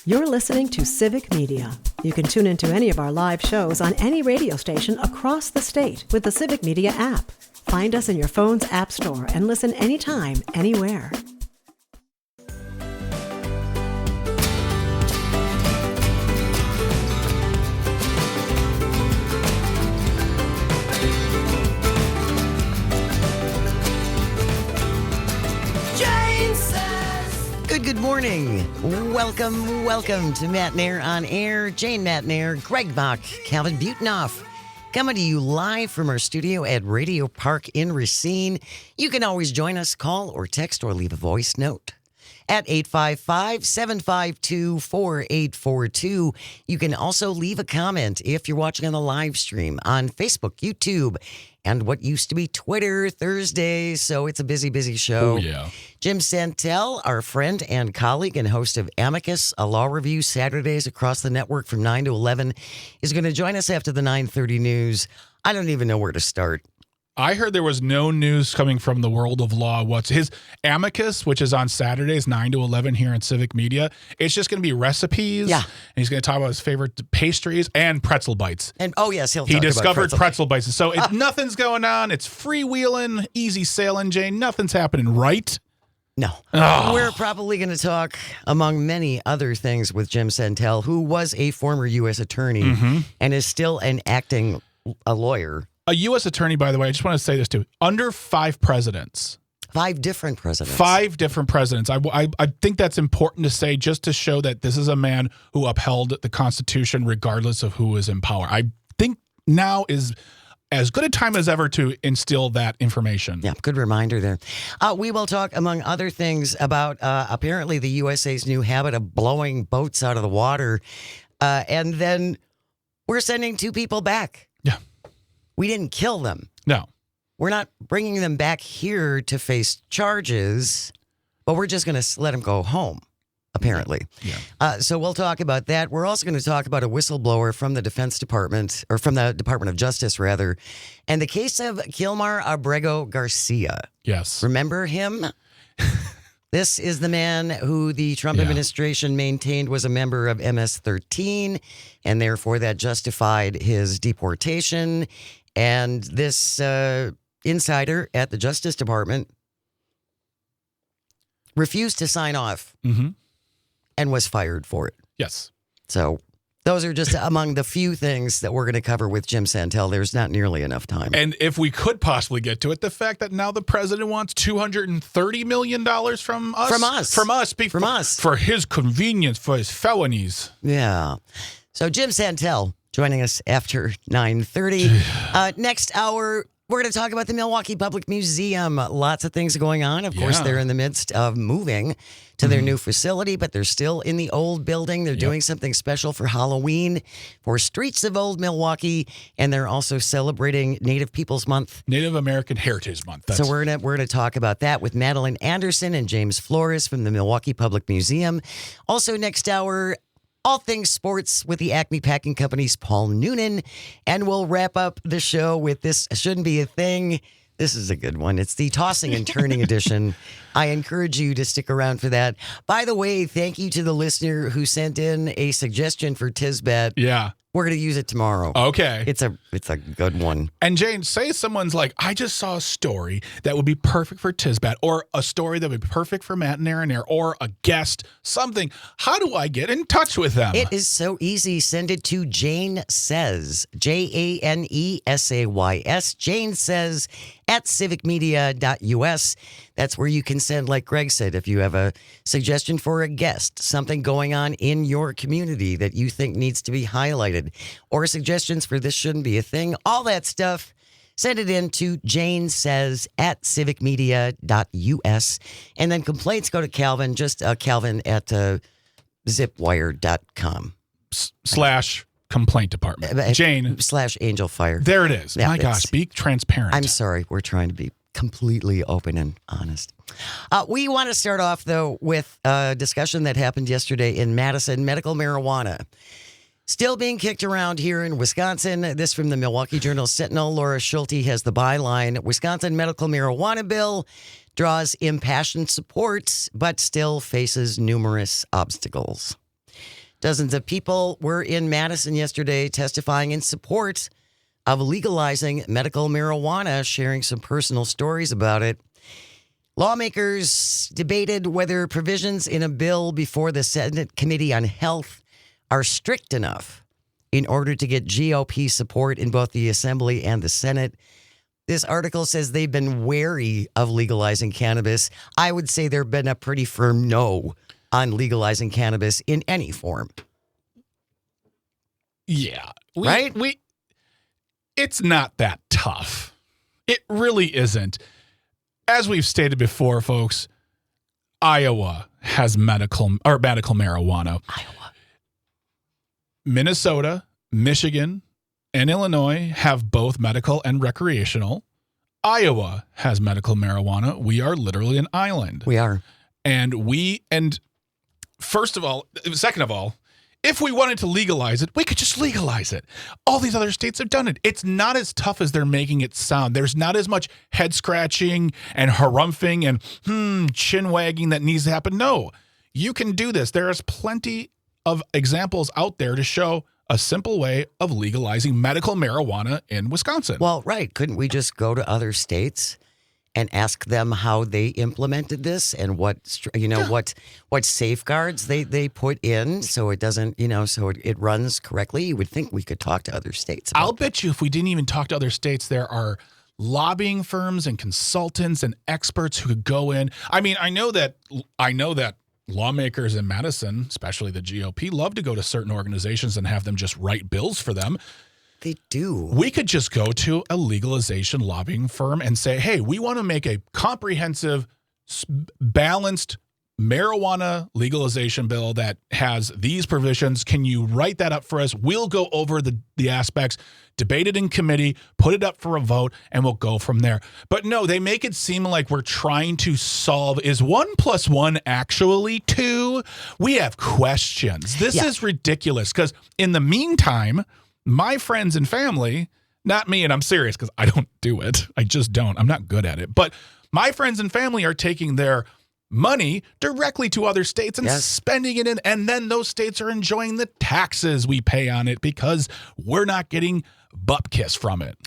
You're listening to Civic Media. You can tune into any of our live shows on any radio station across the state with the Civic Media app. Find us in your phone's app store and listen anytime, anywhere. Good morning. Welcome to Matt and Air on Air. Jane Matt and Air, Greg Bach, Calvin Butenoff, coming to you live from our studio at Radio Park in Racine. You can always join us, call or text or leave a voice note at 855-752-4842. You can also leave a comment if you're watching on the live stream on Facebook, YouTube, and what used to be Twitter Thursdays. So it's a busy show. Oh, yeah. Jim Santel, our friend and colleague and host of Amicus, a law review Saturdays across the network from 9 to 11, is going to join us after the 9:30 news. I don't even know where to start. I heard there was no news coming from the world of law. What's his Amicus, which is on Saturdays, 9 to 11 here in Civic Media. It's just going to be recipes. Yeah. And he's going to talk about his favorite pastries and pretzel bites. And oh, yes, he'll He talk discovered about pretzel bites. So nothing's going on. It's freewheeling, easy sailing, Jane. Nothing's happening, right? No. Oh. We're probably going to talk, among many other things, with Jim Santel, who was a former U.S. attorney and is still an acting lawyer. A U.S. attorney, by the way, I just want to say this too. Under 5 presidents. 5 different presidents. 5 different presidents. I think that's important to say just to show that this is a man who upheld the Constitution regardless of who was in power. I think now is as good a time as ever to instill that information. Yeah, good reminder there. We will talk, among other things, about apparently the USA's new habit of blowing boats out of the water. And then we're sending 2 people back. Yeah. We didn't kill them. No. We're not bringing them back here to face charges, but we're just going to let them go home, apparently. Yeah. So we'll talk about that. We're also going to talk about a whistleblower from the Defense Department, or from the Department of Justice, rather, and the case of Kilmar Abrego Garcia. Yes. Remember him? This is the man who the Trump administration maintained was a member of MS-13, and therefore that justified his deportation. And this insider at the Justice Department refused to sign off and was fired for it. Yes. So those are just among the few things that we're going to cover with Jim Santel. There's not nearly enough time. And if we could possibly get to it, the fact that now the president wants $230 million from us. From us. For his convenience, for his felonies. Yeah. So Jim Santel joining us after 9:30. Next hour, we're going to talk about the Milwaukee Public Museum. Lots of things going on. Of course, they're in the midst of moving to their new facility, but they're still in the old building. They're doing something special for Halloween for Streets of Old Milwaukee, and they're also celebrating Native Peoples Month. Native American Heritage Month. So we're gonna talk about that with Madeline Anderson and James Flores from the Milwaukee Public Museum. Also next hour, all things sports with the Acme Packing Company's Paul Noonan. And we'll wrap up the show with This Shouldn't Be a Thing. This is a good one. It's the Tossing and Turning edition. I encourage you to stick around for that. By the way, thank you to the listener who sent in a suggestion for Tisbet. Yeah. We're going to use it tomorrow. Okay. It's a good one. And Jane, say someone's like, I just saw a story that would be perfect for Tisbet, or a story that would be perfect for Matt and Aaron, or a guest, something. How do I get in touch with them? It is so easy. Send it to Jane Says, JaneSays, Jane Says at civicmedia.us. That's where you can send, like Greg said, if you have a suggestion for a guest, something going on in your community that you think needs to be highlighted, or suggestions for This Shouldn't Be a Thing, all that stuff. Send it in to Jane Says at civicmedia.us. And then complaints go to Calvin, just Calvin at zipwire.com. / complaint department. Jane / Angel Fire. There it is. Yeah, my gosh, be transparent. I'm sorry. We're trying to be completely open and honest. We want to start off, though, with a discussion that happened yesterday in Madison. Medical marijuana still being kicked around here in Wisconsin. This from the Milwaukee Journal Sentinel. Laura Schulte has the byline. Wisconsin medical marijuana bill draws impassioned support, but still faces numerous obstacles. Dozens of people were in Madison yesterday testifying in support of legalizing medical marijuana, sharing some personal stories about it. Lawmakers debated whether provisions in a bill before the Senate Committee on Health are strict enough in order to get GOP support in both the Assembly and the Senate. This article says they've been wary of legalizing cannabis. I would say there's been a pretty firm no on legalizing cannabis in any form. Yeah. Right? It's not that tough. It really isn't. As we've stated before, folks, Iowa has medical marijuana. Iowa. Minnesota, Michigan, and Illinois have both medical and recreational. Iowa has medical marijuana. We are literally an island. We are. And second of all, if we wanted to legalize it, we could just legalize it. All these other states have done it. It's not as tough as they're making it sound. There's not as much head scratching and harumphing and chin wagging that needs to happen. No, you can do this. There is plenty of examples out there to show a simple way of legalizing medical marijuana in Wisconsin. Well, right. Couldn't we just go to other states and ask them how they implemented this and what safeguards they put in so it doesn't, so it runs correctly? You would think we could talk to other states about I'll bet you if we didn't even talk to other states, there are lobbying firms and consultants and experts who could go in. I mean, I know that lawmakers in Madison, especially the GOP, love to go to certain organizations and have them just write bills for them. They do. We could just go to a legalization lobbying firm and say, hey, we want to make a comprehensive, balanced marijuana legalization bill that has these provisions. Can you write that up for us? We'll go over the aspects, debate it in committee, put it up for a vote, and we'll go from there. But no, they make it seem like we're trying to solve, is 1 + 1 actually 2? We have questions. This is ridiculous because in the meantime, my friends and family, not me, and I'm serious because I don't do it. I just don't. I'm not good at it. But my friends and family are taking their money directly to other states and spending it in, and then those states are enjoying the taxes we pay on it because we're not getting bupkis from it.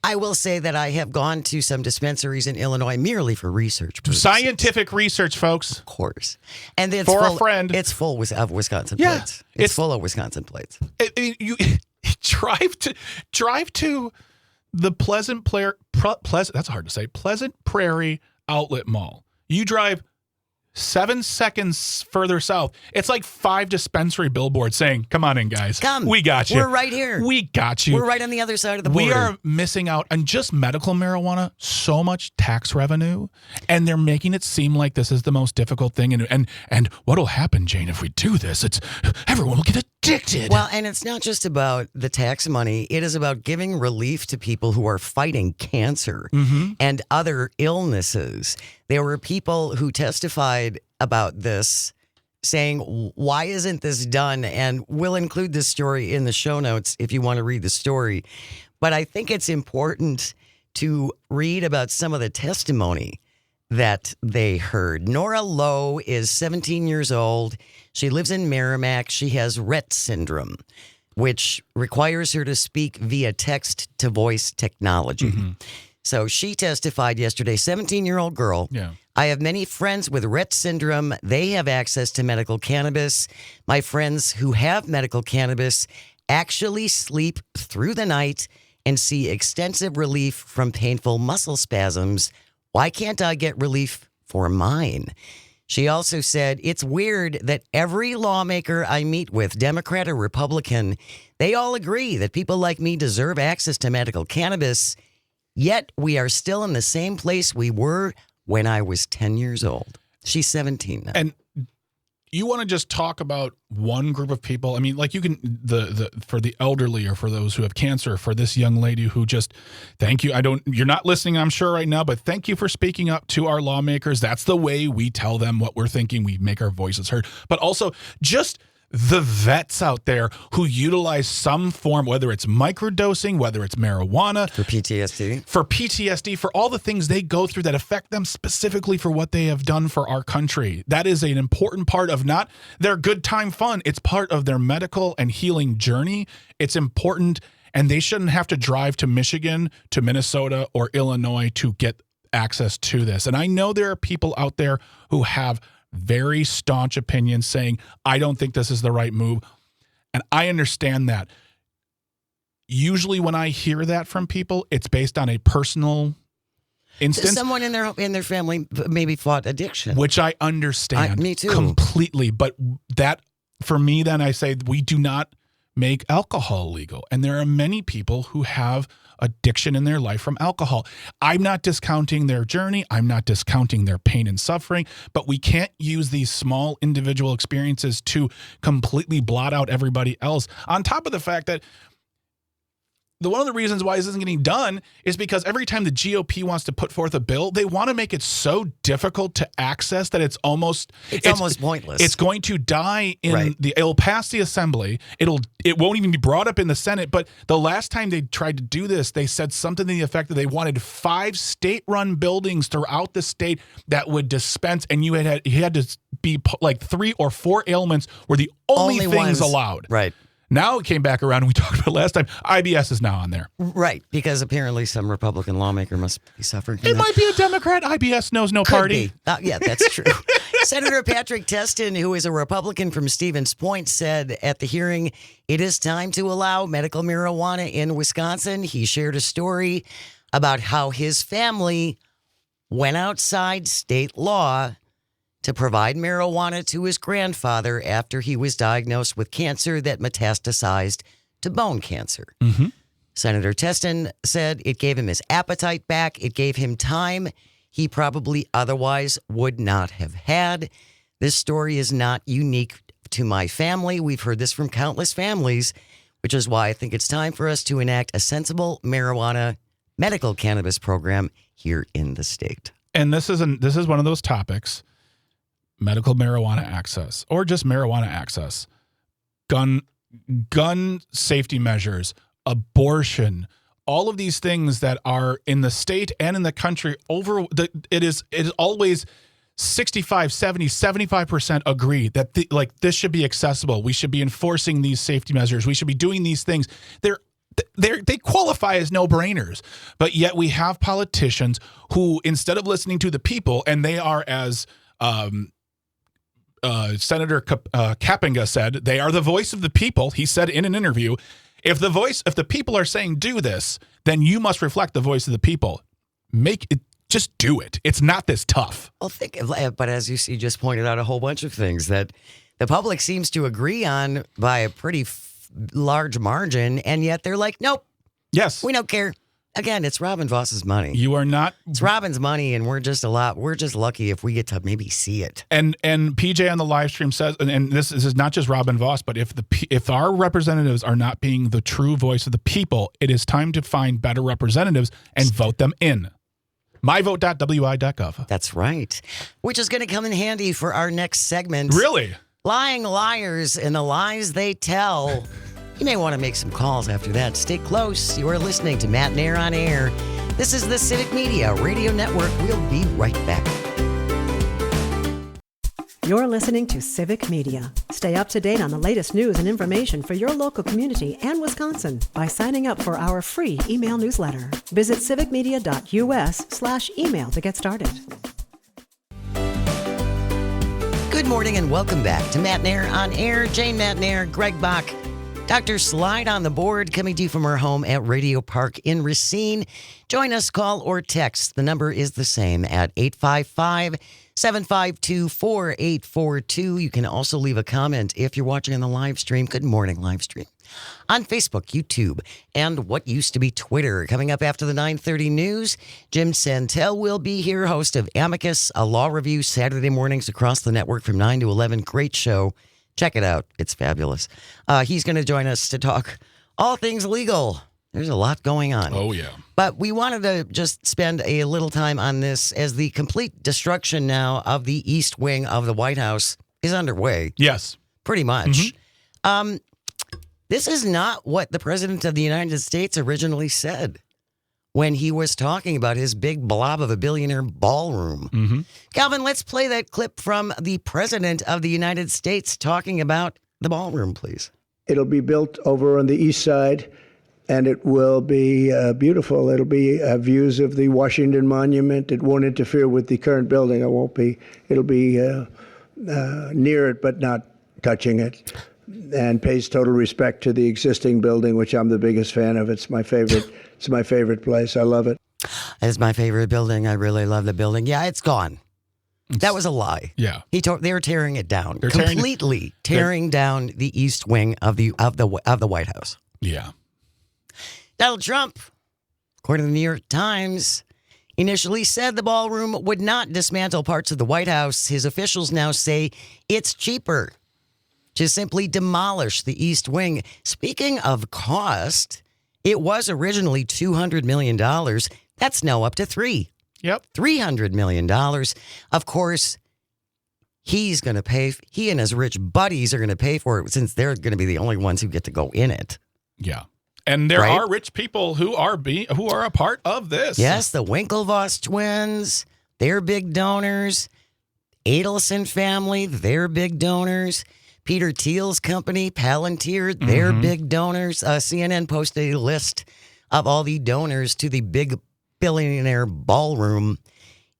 I will say that I have gone to some dispensaries in Illinois merely for research purposes. Scientific research, folks. Of course. And it's for full, a friend. It's full of Wisconsin plates. It's full of Wisconsin plates. You drive to the Pleasant Prairie Outlet Mall. You drive 7 seconds further south. It's like 5 dispensary billboards saying, come on in, guys. Come. We got you. We're right here. We got you. We're right on the other side of the border. We are missing out on just medical marijuana, so much tax revenue, and they're making it seem like this is the most difficult thing. And what'll happen, Jane, if we do this? Everyone will get addicted. Well, and it's not just about the tax money. It is about giving relief to people who are fighting cancer and other illnesses. There were people who testified about this saying, why isn't this done? And we'll include this story in the show notes if you want to read the story. But I think it's important to read about some of the testimony that they heard. Nora Lowe is 17 years old. She lives in Merrimack. She has Rett syndrome, which requires her to speak via text-to-voice technology. So she testified yesterday, 17-year-old girl. Yeah. I have many friends with Rett syndrome. They have access to medical cannabis. My friends who have medical cannabis actually sleep through the night and see extensive relief from painful muscle spasms. Why can't I get relief for mine? She also said, it's weird that every lawmaker I meet with, Democrat or Republican, they all agree that people like me deserve access to medical cannabis. Yet we are still in the same place we were when I was 10 years old. She's 17 now. And you want to just talk about one group of people? I mean, like you can, for the elderly or for those who have cancer, for this young lady who just, thank you. You're not listening, I'm sure right now, but thank you for speaking up to our lawmakers. That's the way we tell them what we're thinking. We make our voices heard. But also just the vets out there who utilize some form, whether it's microdosing, whether it's marijuana. For PTSD. For PTSD, for all the things they go through that affect them specifically for what they have done for our country. That is an important part of not their good time fun. It's part of their medical and healing journey. It's important, and they shouldn't have to drive to Michigan, to Minnesota, or Illinois to get access to this. And I know there are people out there who have very staunch opinions saying, I don't think this is the right move. And I understand that. Usually when I hear that from people, it's based on a personal instance. Someone in their family maybe fought addiction. Which I understand. Me too. Completely. But that, for me, then I say we do not make alcohol legal. And there are many people who have addiction in their life from alcohol. I'm not discounting their journey. I'm not discounting their pain and suffering, but we can't use these small individual experiences to completely blot out everybody else. On top of the fact that one of the reasons why this isn't getting done is because every time the GOP wants to put forth a bill, they want to make it so difficult to access that it's almost pointless. It's going to die in it'll pass the assembly. It won't even be brought up in the Senate. But the last time they tried to do this, they said something to the effect that they wanted 5 state-run buildings throughout the state that would dispense, and you had to be like 3 or 4 ailments were the only things ones allowed. Right. Now it came back around, and we talked about last time, IBS is now on there. Right, because apparently some Republican lawmaker must be suffering from It that. might be a Democrat. IBS knows no party. Yeah, that's true. Senator Patrick Testin, who is a Republican from Stevens Point, said at the hearing, it is time to allow medical marijuana in Wisconsin. He shared a story about how his family went outside state law to provide marijuana to his grandfather after he was diagnosed with cancer that metastasized to bone cancer. Mm-hmm. Senator Testin said it gave him his appetite back. It gave him time he probably otherwise would not have had. This story is not unique to my family. We've heard this from countless families, which is why I think it's time for us to enact a sensible marijuana medical cannabis program here in the state. And this is one of those topics. Medical marijuana access, or just marijuana access, gun safety measures, abortion, all of these things that are in the state and in the country it is always 65, 70, 75% agree that this should be accessible. We should be enforcing these safety measures. We should be doing these things. They qualify as no-brainers, but yet we have politicians who, instead of listening to the people, and they are as Senator Kapenga said, they are the voice of the people. He said in an interview, if the people are saying do this, then you must reflect the voice of the people. Make it, just do it. It's not this tough. Well, but as you just pointed out a whole bunch of things that the public seems to agree on by a pretty large margin, and yet they're like, nope. Yes. We don't care. Again, it's Robin Voss's money. You are not. It's Robin's money, and we're just lucky if we get to maybe see it. And PJ on the live stream says, and this is not just Robin Voss, but if our representatives are not being the true voice of the people, it is time to find better representatives and vote them in. myvote.wi.gov. That's right. Which is going to come in handy for our next segment. Really? Lying liars and the lies they tell. You may want to make some calls after that. Stay close. You are listening to Matt and Air on Air. This is the Civic Media Radio Network. We'll be right back. You're listening to Civic Media. Stay up to date on the latest news and information for your local community and Wisconsin by signing up for our free email newsletter. Visit civicmedia.us/email to get started. Good morning and welcome back to Matt and Air on Air. Jane Matt and Air, Greg Bach, Dr. Slide on the board, coming to you from our home at Radio Park in Racine. Join us, call or text. The number is the same at 855-752-4842. You can also leave a comment if you're watching on the live stream. Good morning, live stream. On Facebook, YouTube, and what used to be Twitter. Coming up after the 9:30 news, Jim Santel will be here, host of Amicus, a law review Saturday mornings across the network from 9 to 11. Great show. Check it out. It's fabulous. He's going to join us to talk all things legal. There's a lot going on. Oh, yeah. But we wanted to just spend a little time on this as the complete destruction now of the East Wing of the White House is underway. Yes. pretty much. This is not what the President of the United States originally said when he was talking about his big blob of a billionaire ballroom. Calvin, let's play that clip from the President of the United States talking about the ballroom, please. It'll be built over on the east side, and it will be beautiful. It'll be views of the Washington Monument. It won't interfere with the current building. It'll be near it, but not touching it, and pays total respect to the existing building, which I'm the biggest fan of. It's my favorite. It's my favorite place. I love it. It's my favorite building. I really love the building. Yeah, it's gone. That was a lie. Yeah, they're tearing it down. They're completely tearing down the east wing of the White House. Yeah. Donald Trump, according to the New York Times, initially said the ballroom would not dismantle parts of the White House. His officials now say it's cheaper to simply demolish the East Wing. Speaking of cost, it was originally $200 million. That's now up to $300 million. Of course, he's going to pay. He and his rich buddies are going to pay for it since they're going to be the only ones who get to go in it. Yeah. And there are rich people who are a part of this. Yes, the Winklevoss twins, they're big donors. Adelson family, they're big donors. Peter Thiel's company, Palantir, they're big donors. CNN posted a list of all the donors to the big billionaire ballroom.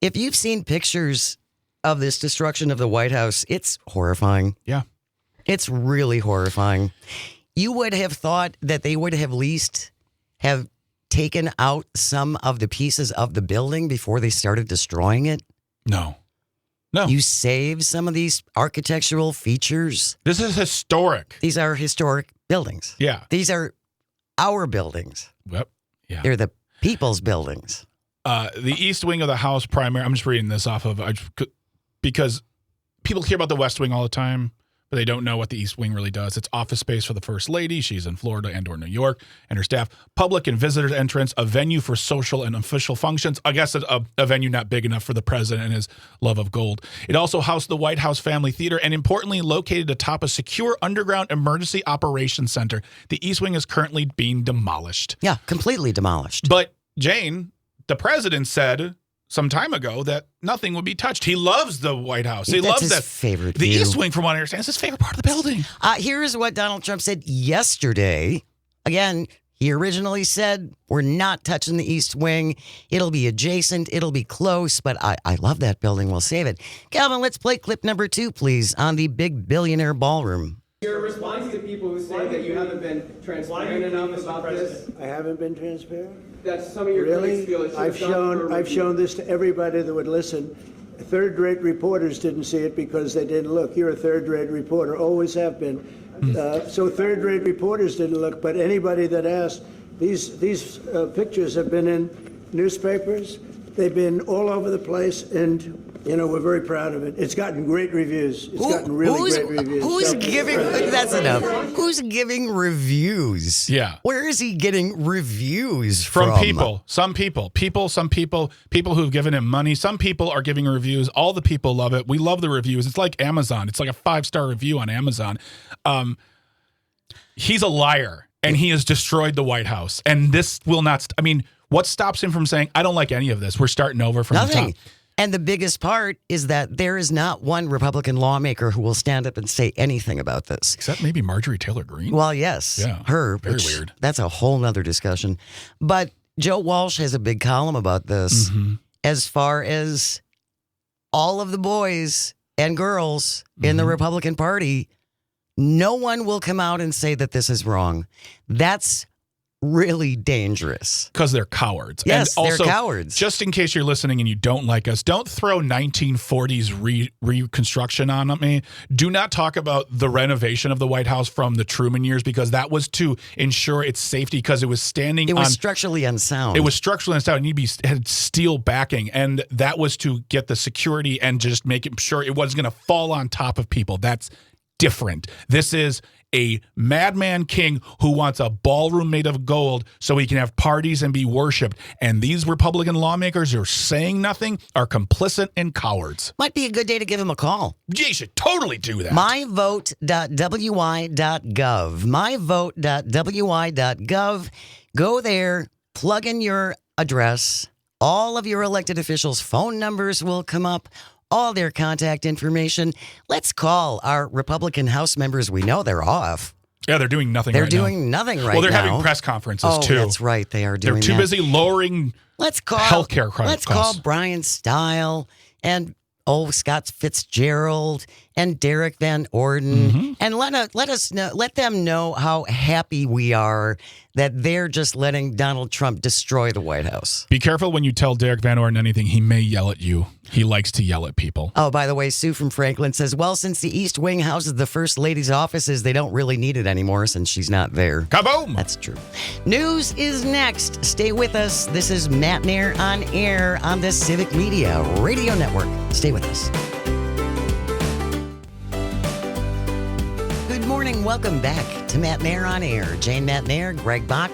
If you've seen pictures of this destruction of the White House, it's horrifying. Yeah. It's really horrifying. You would have thought that they would have at least have taken out some of the pieces of the building before they started destroying it. No. You save some of these architectural features. This is historic. These are historic buildings. Yeah. These are our buildings. Yep. Yeah. They're the people's buildings. The East Wing of the House primary, I'm just reading this off of, because people hear about the West Wing all the time, but they don't know what the East Wing really does. It's office space for the First Lady. She's in Florida and or New York, and her staff. Public and visitors entrance, a venue for social and official functions. I guess a venue not big enough for the president and his love of gold. It also housed the White House Family Theater, and importantly, located atop a secure underground emergency operations center. The East Wing is currently being demolished. Yeah, completely demolished. But Jane, the president said some time ago that nothing would be touched. He loves the White House. He loves his that favorite The view. East Wing, from what I understand, is his favorite part of the building. Here's what Donald Trump said yesterday. Again, he originally said, we're not touching the East Wing. It'll be adjacent. It'll be close. But I love that building. We'll save it. Calvin, let's play clip number 2, please, on the big billionaire ballroom. Your response to people who say that you haven't been transparent enough about this, I haven't been transparent. that some of your critics feel it should have gone through a I've shown this to everybody that would listen. Third-rate reporters didn't see it because they didn't look. You're a third-rate reporter, always have been. So third-rate reporters didn't look, but anybody that asked, these pictures have been in newspapers. They've been all over the place, and we're very proud of it. It's gotten great reviews. It's gotten really great reviews. Who's giving? That's enough. Who's giving reviews? Yeah. Where is he getting reviews from? People. Some people who've given him money. Some people are giving reviews. All the people love it. We love the reviews. It's like Amazon. It's like a 5-star review on Amazon. He's a liar, and he has destroyed the White House. And this will not. What stops him from saying, I don't like any of this? We're starting over from the Nothing. top. And the biggest part is that there is not one Republican lawmaker who will stand up and say anything about this. Except maybe Marjorie Taylor Greene. Well, yes, Yeah, her. very which- weird. That's a whole nother discussion. But Joe Walsh has a big column about this as far as all of the boys and girls in the Republican Party. No one will come out and say that this is wrong. That's really dangerous. Because they're cowards. Yes, and also, they're cowards. Just in case you're listening and you don't like us, don't throw 1940s reconstruction on me. Do not talk about the renovation of the White House from the Truman years, because that was to ensure its safety, because it was standing It was on... structurally unsound. It was structurally unsound. It had steel backing, and that was to get the security and just make it sure it wasn't going to fall on top of people. That's different. This is a madman king who wants a ballroom made of gold so he can have parties and be worshipped. And these Republican lawmakers who are saying nothing are complicit and cowards. Might be a good day to give him a call. You should totally do that. myvote.wi.gov. myvote.wi.gov. Go there, plug in your address. All of your elected officials' phone numbers will come up. All their contact information. Let's call our Republican House members. We know they're off. Yeah, they're doing nothing They're right now. doing nothing right now. Well, they're having press conferences, Oh, too. that's right. They are doing They're too that. busy lowering healthcare costs. Let's call Brian Stile and Scott Fitzgerald and Derek Van Orden, and let them know how happy we are that they're just letting Donald Trump destroy the White House. Be careful when you tell Derek Van Orden anything. He may yell at you. He likes to yell at people. Oh, by the way, Sue from Franklin says, well, since the East Wing houses the First Lady's offices, they don't really need it anymore since she's not there. Kaboom! That's true. News is next. Stay with us. This is Matt Nair on air on the Civic Media Radio Network. Stay with us. Good morning. Welcome back to Matt Nair on air. Jane Matt Nair, Greg Bach,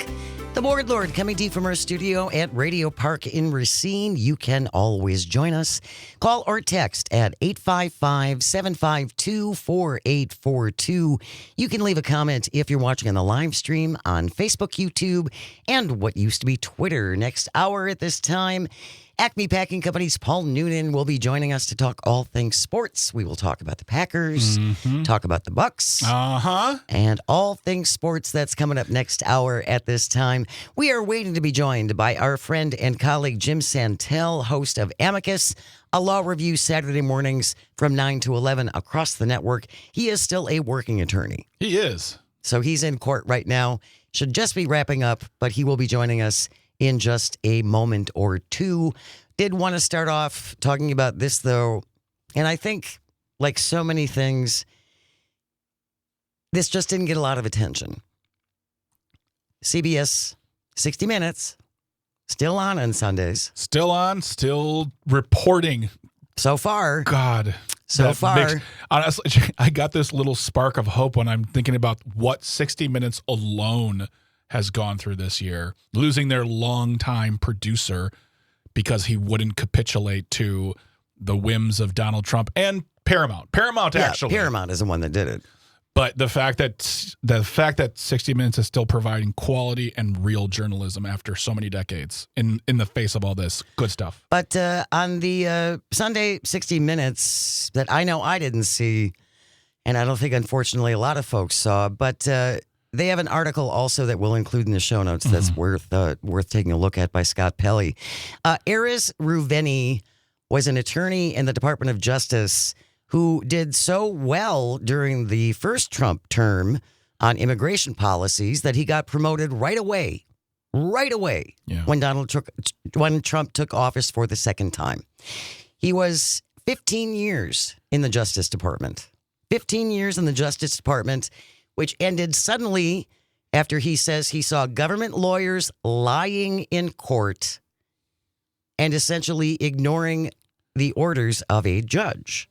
the Board Lord, coming to you from our studio at Radio Park in Racine. You can always join us. Call or text at 855-752-4842. You can leave a comment if you're watching on the live stream on Facebook, YouTube, and what used to be Twitter. Next hour at this time, Acme Packing Company's Paul Noonan will be joining us to talk all things sports. We will talk about the Packers, talk about the Bucks, and all things sports. That's coming up next hour at this time. We are waiting to be joined by our friend and colleague Jim Santel, host of Amicus, a law review Saturday mornings from 9 to 11 across the network. He is still a working attorney. He is. So he's in court right now. Should just be wrapping up, but he will be joining us in just a moment or two. Did want to start off talking about this, though, and I think, like so many things, this just didn't get a lot of attention. CBS 60 Minutes, still on Sundays. Still on, still reporting. So far. God. Honestly, I got this little spark of hope when I'm thinking about what 60 Minutes alone has gone through this year, losing their longtime producer because he wouldn't capitulate to the whims of Donald Trump and Paramount. Actually. Paramount is the one that did it. But the fact that 60 Minutes is still providing quality and real journalism after so many decades in the face of all this good stuff. But on the Sunday 60 Minutes that I know I didn't see, and I don't think, unfortunately, a lot of folks saw, but they have an article also that we'll include in the show notes that's worth taking a look at by Scott Pelley. Erez Ruveni was an attorney in the Department of Justice who did so well during the first Trump term on immigration policies that he got promoted right away when Trump took office for the second time. He was 15 years in the Justice Department. 15 years in the Justice Department, which ended suddenly after he says he saw government lawyers lying in court and essentially ignoring the orders of a judge.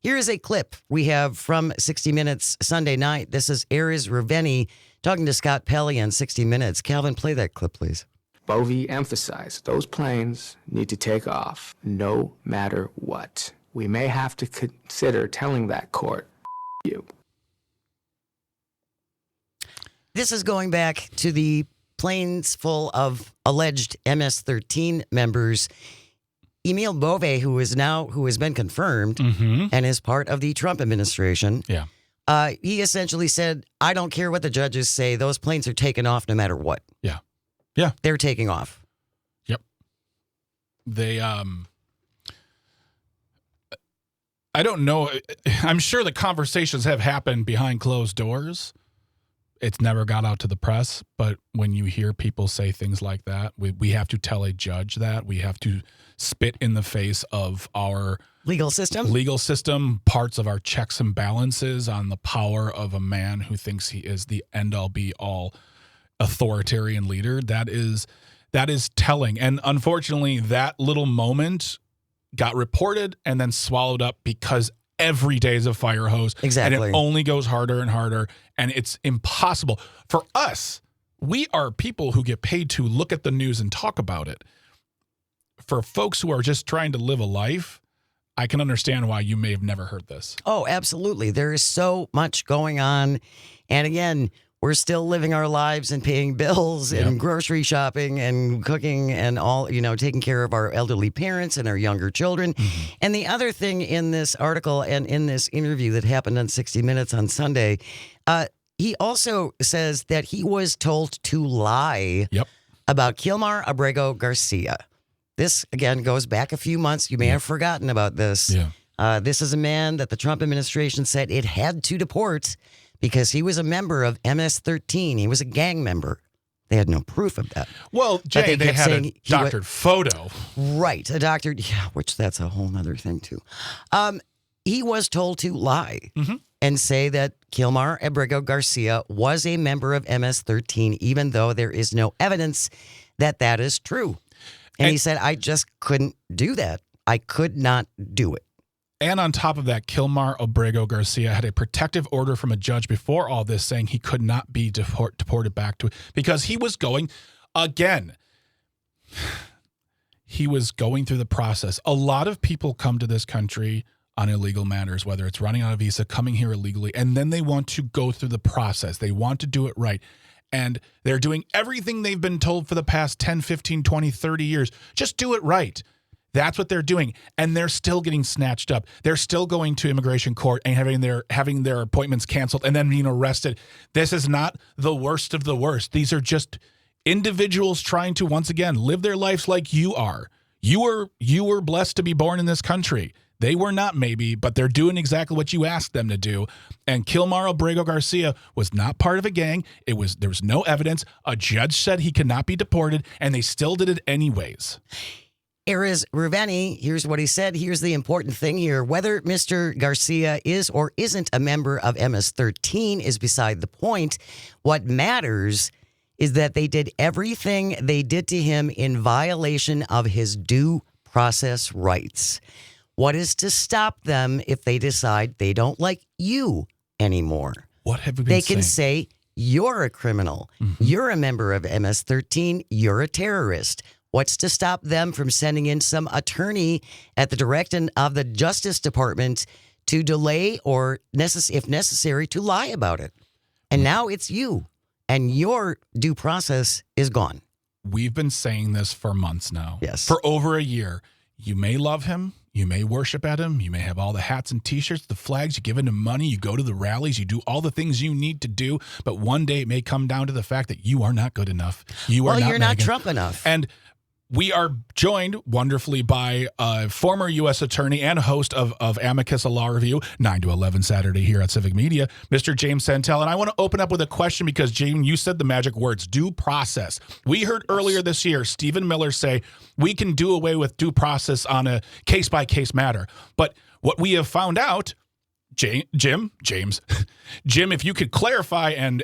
Here is a clip we have from 60 Minutes Sunday night. This is Erez Ruveni talking to Scott Pelley on 60 Minutes. Calvin, play that clip, please. Bovee emphasized those planes need to take off no matter what. We may have to consider telling that court, you. This is going back to the planes full of alleged MS-13 members. Emil Bovee, who has been confirmed and is part of the Trump administration. Yeah. He essentially said, I don't care what the judges say. Those planes are taking off no matter what. Yeah. Yeah. They're taking off. Yep. They, I don't know. I'm sure the conversations have happened behind closed doors. It's never got out to the press, but when you hear people say things like that, we have to tell a judge that. We have to spit in the face of our legal system, parts of our checks and balances on the power of a man who thinks he is the end-all be-all authoritarian leader. That is telling. And unfortunately, that little moment got reported and then swallowed up because every day is a fire hose. Exactly. And it only goes harder and harder. And it's impossible. For us, we are people who get paid to look at the news and talk about it. For folks who are just trying to live a life, I can understand why you may have never heard this. Oh, absolutely. There is so much going on. And again, we're still living our lives and paying bills and grocery shopping and cooking and all, taking care of our elderly parents and our younger children. Mm-hmm. And the other thing in this article and in this interview that happened on 60 Minutes on Sunday, he also says that he was told to lie about Kilmar Abrego Garcia. This, again, goes back a few months. You may have forgotten about this. Yeah. This is a man that the Trump administration said it had to deport because he was a member of MS-13. He was a gang member. They had no proof of that. Well, Jay, they had a doctored photo. Right, a doctored, which that's a whole other thing, too. He was told to lie and say that Kilmar Abrego Garcia was a member of MS-13, even though there is no evidence that that is true. And he said, I just couldn't do that. I could not do it. And on top of that, Kilmar Abrego Garcia had a protective order from a judge before all this saying he could not be deported back to it because he was going, again, he was going through the process. A lot of people come to this country on illegal matters, whether it's running on a visa, coming here illegally, and then they want to go through the process. They want to do it right. And they're doing everything they've been told for the past 10, 15, 20, 30 years. Just do it right. That's what they're doing. And they're still getting snatched up. They're still going to immigration court and having their appointments canceled and then being arrested. This is not the worst of the worst. These are just individuals trying to, once again, live their lives like you are. You were blessed to be born in this country. They were not, maybe, but they're doing exactly what you asked them to do. And Kilmar Abrego Garcia was not part of a gang. There was no evidence. A judge said he could not be deported, and they still did it anyways. Erez Ruveni, here's what he said. Here's the important thing here. Whether Mr. Garcia is or isn't a member of MS-13 is beside the point. What matters is that they did everything they did to him in violation of his due process rights. What is to stop them if they decide they don't like you anymore? What have we been saying? They can say, you're a criminal. Mm-hmm. You're a member of MS-13. You're a terrorist. What's to stop them from sending in some attorney at the direction of the Justice Department to delay or, if necessary, to lie about it? And now it's you, and your due process is gone. We've been saying this for months now. Yes. For over a year. You may love him. You may worship at him. You may have all the hats and T-shirts, the flags. You give him money. You go to the rallies. You do all the things you need to do. But one day it may come down to the fact that you are not good enough. You're not Trump enough. And we are joined wonderfully by a former U.S. attorney and host of Amicus, a law review, 9 to 11 Saturday here at Civic Media, Mr. James Santel. And I want to open up with a question because, James, you said the magic words, due process. We heard earlier this year Stephen Miller say we can do away with due process on a case-by-case matter. But what we have found out, Jim, if you could clarify and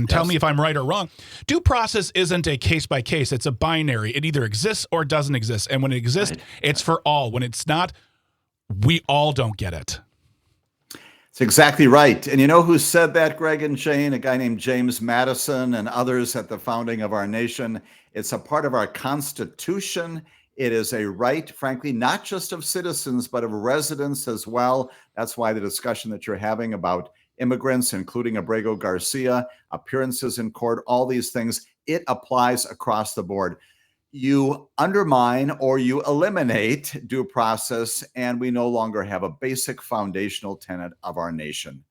tell me if I'm right or wrong, due process isn't a case by case. It's a binary. It either exists or doesn't exist. And when it exists, it's for all. When it's not, we all don't get it. It's exactly right. And you know who said that, Greg and Jane? A guy named James Madison and others at the founding of our nation. It's a part of our Constitution. It is a right, frankly, not just of citizens, but of residents as well. That's why the discussion that you're having about immigrants, including Abrego Garcia, appearances in court, all these things, it applies across the board. You undermine or you eliminate due process, and we no longer have a basic foundational tenet of our nation.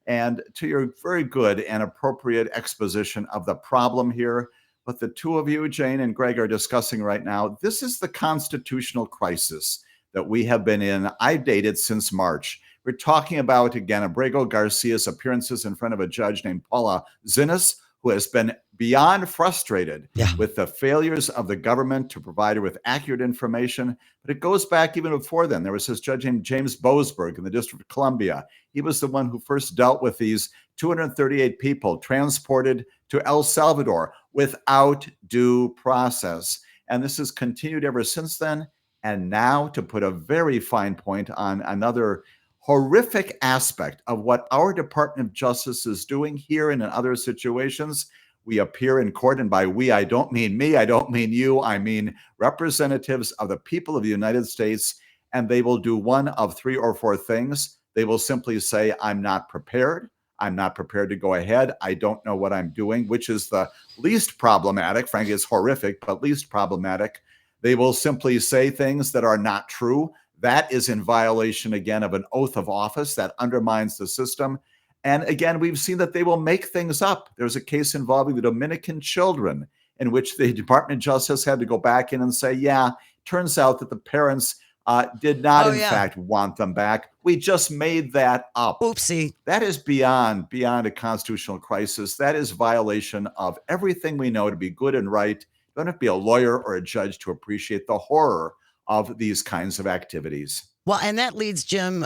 And to your very good and appropriate exposition of the problem here, what the two of you, Jane and Greg, are discussing right now, this is the constitutional crisis that we have been in. I've dated since March. We're talking about, again, Abrego Garcia's appearances in front of a judge named Paula Zinnes, who has been beyond frustrated with the failures of the government to provide her with accurate information. But it goes back even before then. There was this judge named James Boasberg in the District of Columbia. He was the one who first dealt with these 238 people transported to El Salvador without due process. And this has continued ever since then. And now, to put a very fine point on another horrific aspect of what our Department of Justice is doing here and in other situations. We appear in court, and by we, I don't mean me, I don't mean you, I mean representatives of the people of the United States, and they will do one of 3 or 4 things. They will simply say, I'm not prepared. I'm not prepared to go ahead. I don't know what I'm doing, which is the least problematic. Frankly, it's horrific, but least problematic. They will simply say things that are not true. That is in violation, again, of an oath of office that undermines the system. And again, we've seen that they will make things up. There's a case involving the Dominican children in which the Department of Justice had to go back in and say, yeah, turns out that the parents did not, fact, want them back. We just made that up. Oopsie. That is beyond a constitutional crisis. That is violation of everything we know to be good and right. You don't have to be a lawyer or a judge to appreciate the horror of these kinds of activities. Well, and that leads, Jim,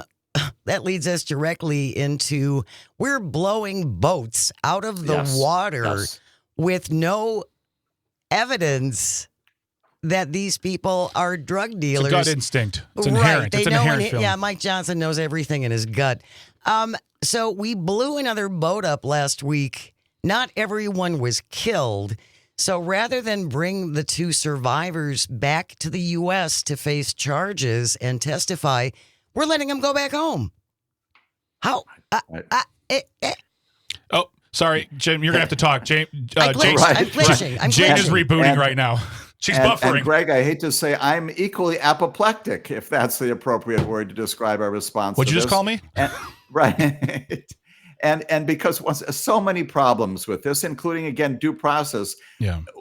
that leads us directly into we're blowing boats out of the water with no evidence that these people are drug dealers. It's a gut instinct. It's inherent. Right. It's an inherent feeling. Yeah, Mike Johnson knows everything in his gut. So we blew another boat up last week. Not everyone was killed. So rather than bring the 2 survivors back to the U.S. to face charges and testify, we're letting them go back home. How? Oh, sorry, Jim, you're going to have to talk. Jane I'm glitching. Jane is rebooting right now. She's buffering. And Greg, I hate to say, I'm equally apoplectic, if that's the appropriate word to describe our response. What'd you just call me? Right. And because so many problems with this, including, again, due process,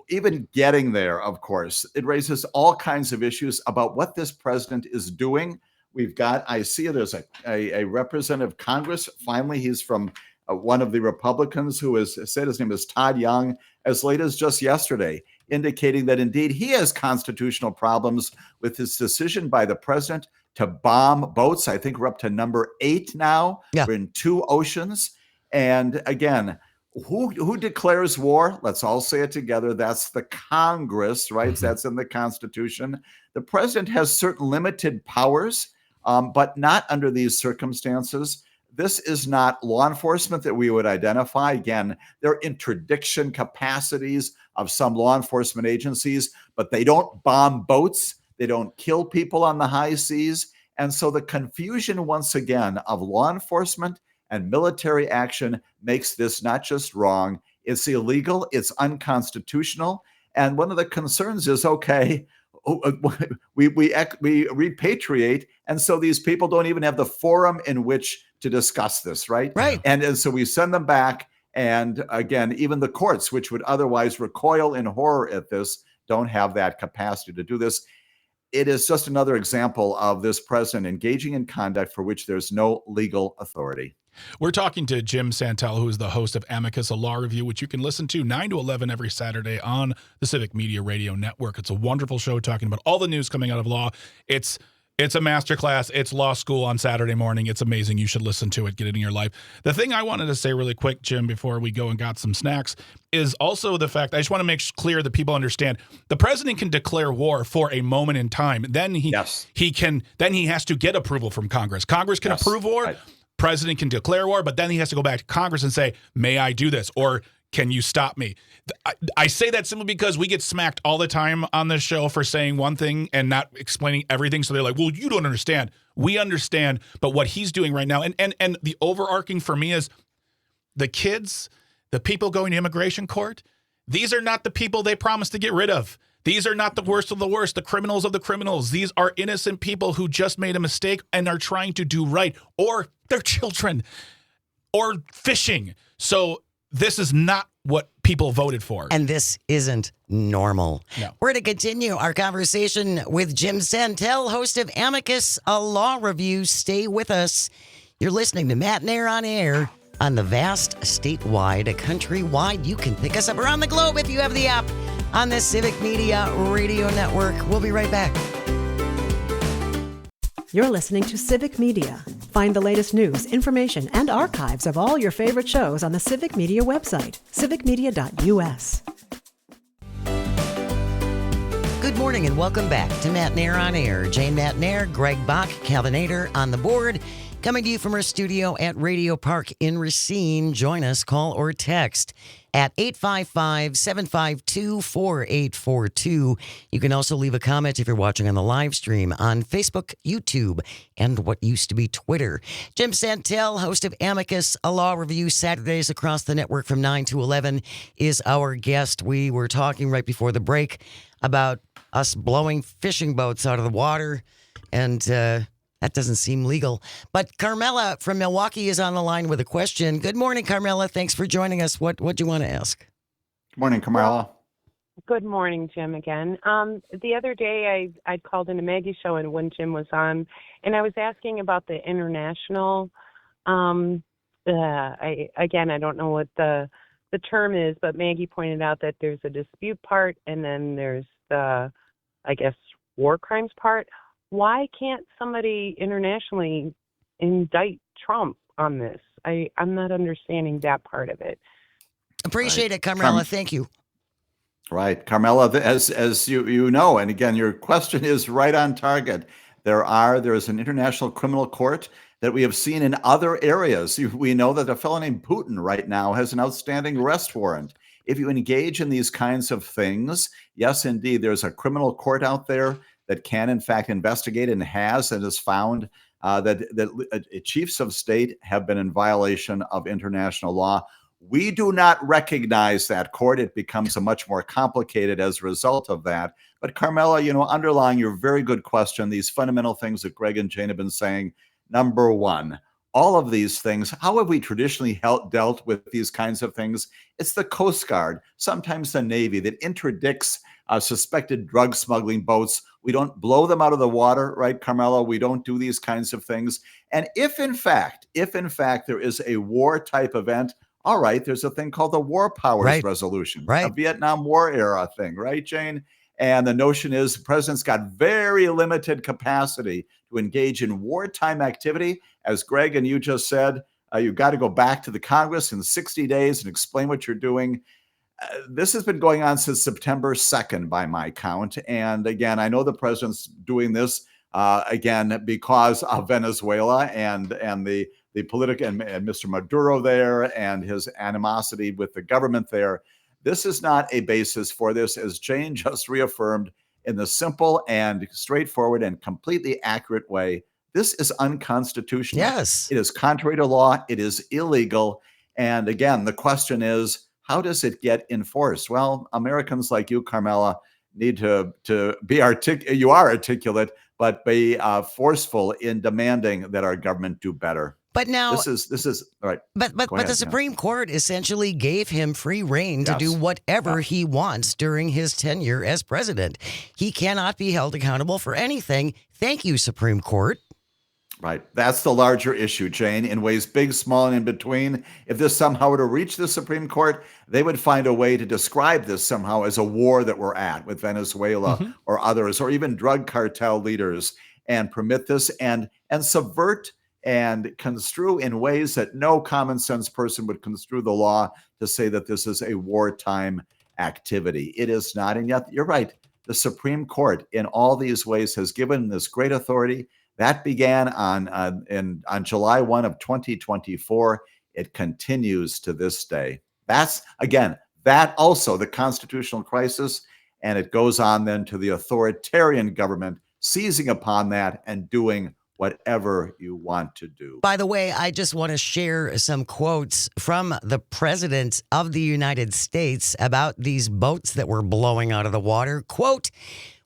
even getting there, of course, it raises all kinds of issues about what this president is doing. We've got, I see there's a representative of Congress. Finally, he's from one of the Republicans who has said, his name is Todd Young, as late as just yesterday, indicating that indeed he has constitutional problems with his decision by the president to bomb boats. I think we're up to number 8 now. We're in 2 oceans. And again, who declares war? Let's all say it together. That's the Congress, right? Mm-hmm. That's in the Constitution. The president has certain limited powers, but not under these circumstances. This is not law enforcement that we would identify. Again, there are interdiction capacities of some law enforcement agencies, but they don't bomb boats. They don't kill people on the high seas. And so the confusion, once again, of law enforcement and military action makes this not just wrong, it's illegal, it's unconstitutional. And one of the concerns is, okay, we repatriate, and so these people don't even have the forum in which to discuss this, right? Right. And so we send them back, and again, even the courts, which would otherwise recoil in horror at this, don't have that capacity to do this. It is just another example of this president engaging in conduct for which there's no legal authority. We're talking to Jim Santel, who is the host of Amicus, a law review, which you can listen to 9 to 11 every Saturday on the Civic Media Radio Network. It's a wonderful show talking about all the news coming out of law. It's a masterclass. It's law school on Saturday morning. It's amazing. You should listen to it. Get it in your life. The thing I wanted to say really quick, Jim, before we go and got some snacks, is also the fact, I just want to make clear that people understand, the president can declare war for a moment in time. Then he has to get approval from Congress. Congress can approve war. Right. President can declare war, but then he has to go back to Congress and say, may I do this? Or can you stop me? I say that simply because we get smacked all the time on this show for saying one thing and not explaining everything. So they're like, well, you don't understand. We understand. But what he's doing right now, and the overarching for me is the kids, the people going to immigration court, these are not the people they promised to get rid of. These are not the worst of the worst, the criminals of the criminals. These are innocent people who just made a mistake and are trying to do right, or their children, or fishing. So this is not what people voted for. And this isn't normal. No. We're going to continue our conversation with Jim Santel, host of Amicus, a law review. Stay with us. You're listening to Matt Nair on Air on the vast statewide, countrywide. You can pick us up around the globe if you have the app on the Civic Media Radio Network. We'll be right back. You're listening to Civic Media. Find the latest news, information, and archives of all your favorite shows on the Civic Media website, civicmedia.us. Good morning and welcome back to Matt Nair on Air. Jane Matt Nair, Greg Bach, Calvin Nader on the board. Coming to you from our studio at Radio Park in Racine. Join us, call or text at 855-752-4842. You can also leave a comment if you're watching on the live stream on Facebook, YouTube, and what used to be Twitter. Jim Santel, host of Amicus, a law review Saturdays across the network from 9 to 11, is our guest. We were talking right before the break about us blowing fishing boats out of the water, and that doesn't seem legal. But Carmela from Milwaukee is on the line with a question. Good morning, Carmela. Thanks for joining us. What do you want to ask? Good morning, Carmela. Good morning, Jim, again. The other day I called into Maggie's show and when Jim was on, and I was asking about the international, I don't know what the term is, but Maggie pointed out that there's a dispute part and then there's the, I guess, war crimes part. Why can't somebody internationally indict Trump on this? I'm not understanding that part of it. Appreciate it, Carmela. Thank you. Right. Carmela, as you know, and again, your question is right on target. There is an international criminal court that we have seen in other areas. We know that a fellow named Putin right now has an outstanding arrest warrant. If you engage in these kinds of things, yes, indeed, there's a criminal court out there that can, in fact, investigate and has found that chiefs of state have been in violation of international law. We do not recognize that court. It becomes a much more complicated as a result of that. But Carmela, underlying your very good question, these fundamental things that Greg and Jane have been saying, number one, all of these things, how have we traditionally dealt with these kinds of things? It's the Coast Guard, sometimes the Navy, that interdicts suspected drug smuggling boats. We don't blow them out of the water, right, Carmela? We don't do these kinds of things. And if in fact there is a war type event, all right, there's a thing called the War Powers Resolution, a Vietnam War era thing, right, Jane? And the notion is the president's got very limited capacity to engage in wartime activity. As Greg and you just said, you've got to go back to the Congress in 60 days and explain what you're doing. This has been going on since September 2nd, by my count. And again, I know the president's doing this again because of Venezuela and the political and Mr. Maduro there and his animosity with the government there. This is not a basis for this, as Jane just reaffirmed in the simple and straightforward and completely accurate way. This is unconstitutional. Yes. It is contrary to law. It is illegal. And again, the question is, how does it get enforced? Well, Americans like you, Carmela, need to be articulate. You are articulate, but be forceful in demanding that our government do better. But now this is all right. But the Supreme Court essentially gave him free reign to do whatever he wants during his tenure as president. He cannot be held accountable for anything. Thank you, Supreme Court. Right. That's the larger issue, Jane, in ways big, small, and in between. If this somehow were to reach the Supreme Court, they would find a way to describe this somehow as a war that we're at with Venezuela or others, or even drug cartel leaders, and permit this and subvert and construe in ways that no common sense person would construe the law to say that this is a wartime activity. It is not. And yet, you're right. The Supreme Court in all these ways has given this great authority. That began on July 1 of 2024. It continues to this day. That's, again, that also the constitutional crisis, and it goes on then to the authoritarian government seizing upon that and doing whatever you want to do. By the way, I just want to share some quotes from the President of the United States about these boats that were blowing out of the water. Quote,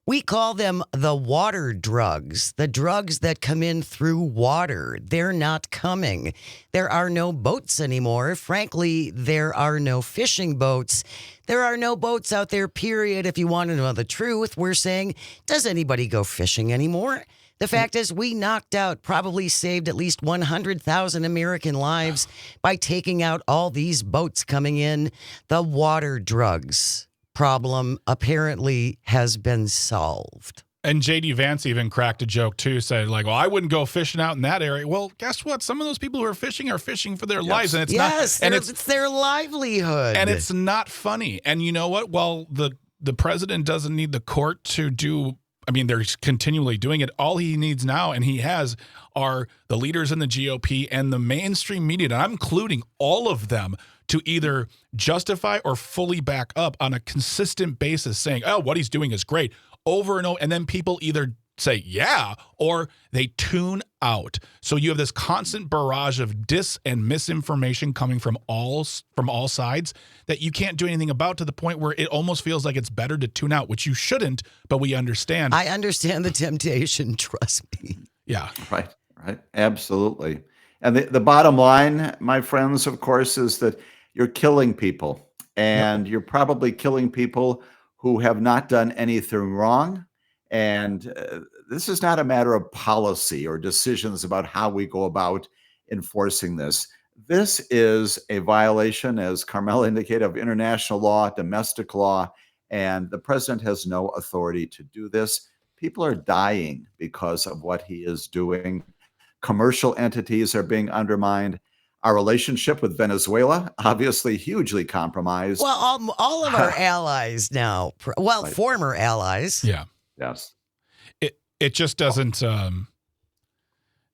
"We call them the water drugs, the drugs that come in through water. They're not coming. There are no boats anymore. Frankly, there are no fishing boats. There are no boats out there, period. If you want to know the truth, we're saying, does anybody go fishing anymore? The fact is, we knocked out, probably saved at least 100,000 American lives by taking out all these boats coming in. The water drugs problem apparently has been solved." And J.D. Vance even cracked a joke, too, said, like, well, I wouldn't go fishing out in that area. Well, guess what? Some of those people who are fishing for their lives. And it's it's their livelihood. And it's not funny. And you know what? Well, the president doesn't need the court to do I mean, they're continually doing it. All he needs now, and he has, are the leaders in the GOP and the mainstream media, and I'm including all of them, to either justify or fully back up on a consistent basis, saying, oh, what he's doing is great, over and over. And then people either say, yeah, or they tune out. So you have this constant barrage of dis and misinformation coming from all sides that you can't do anything about, to the point where it almost feels like it's better to tune out, which you shouldn't, but we understand. I understand the temptation, trust me. Yeah. Right. Absolutely. And the bottom line, my friends, of course, is that you're killing people, and you're probably killing people who have not done anything wrong. And this is not a matter of policy or decisions about how we go about enforcing this. This is a violation, as Carmel indicated, of international law, domestic law, and the president has no authority to do this. People are dying because of what he is doing. Commercial entities are being undermined. Our relationship with Venezuela, obviously hugely compromised. Well, all of our allies now, former allies. Yeah. Yes. It just doesn't.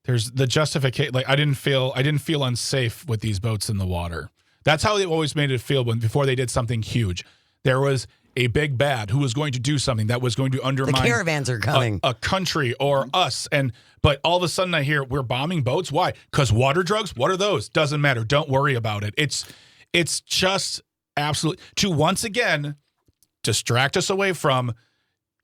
There's the justification. Like, I didn't feel unsafe with these boats in the water. That's how they always made it feel before they did something huge. There was a big bad who was going to do something that was going to undermine. The caravans are coming. A country or us. But all of a sudden I hear we're bombing boats. Why? Because water drugs. What are those? Doesn't matter. Don't worry about it. It's just absolute to once again distract us away from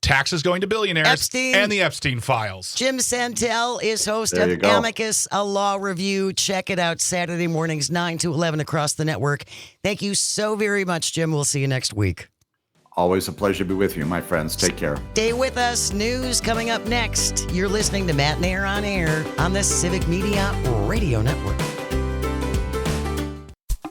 taxes going to billionaires, Epstein, and the Epstein files. Jim Santel is host There you of go. Amicus, a law review. Check it out Saturday mornings, 9 to 11 across the network. Thank you so very much, Jim. We'll see you next week. Always a pleasure to be with you, my friends. Take care. Stay with us. News coming up next. You're listening to Matt Nair on Air on the Civic Media Radio Network.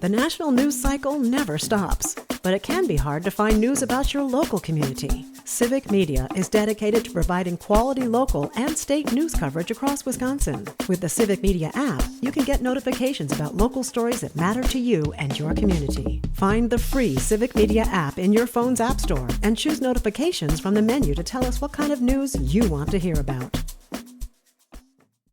The national news cycle never stops, but it can be hard to find news about your local community. Civic Media is dedicated to providing quality local and state news coverage across Wisconsin. With the Civic Media app, you can get notifications about local stories that matter to you and your community. Find the free Civic Media app in your phone's app store and choose notifications from the menu to tell us what kind of news you want to hear about.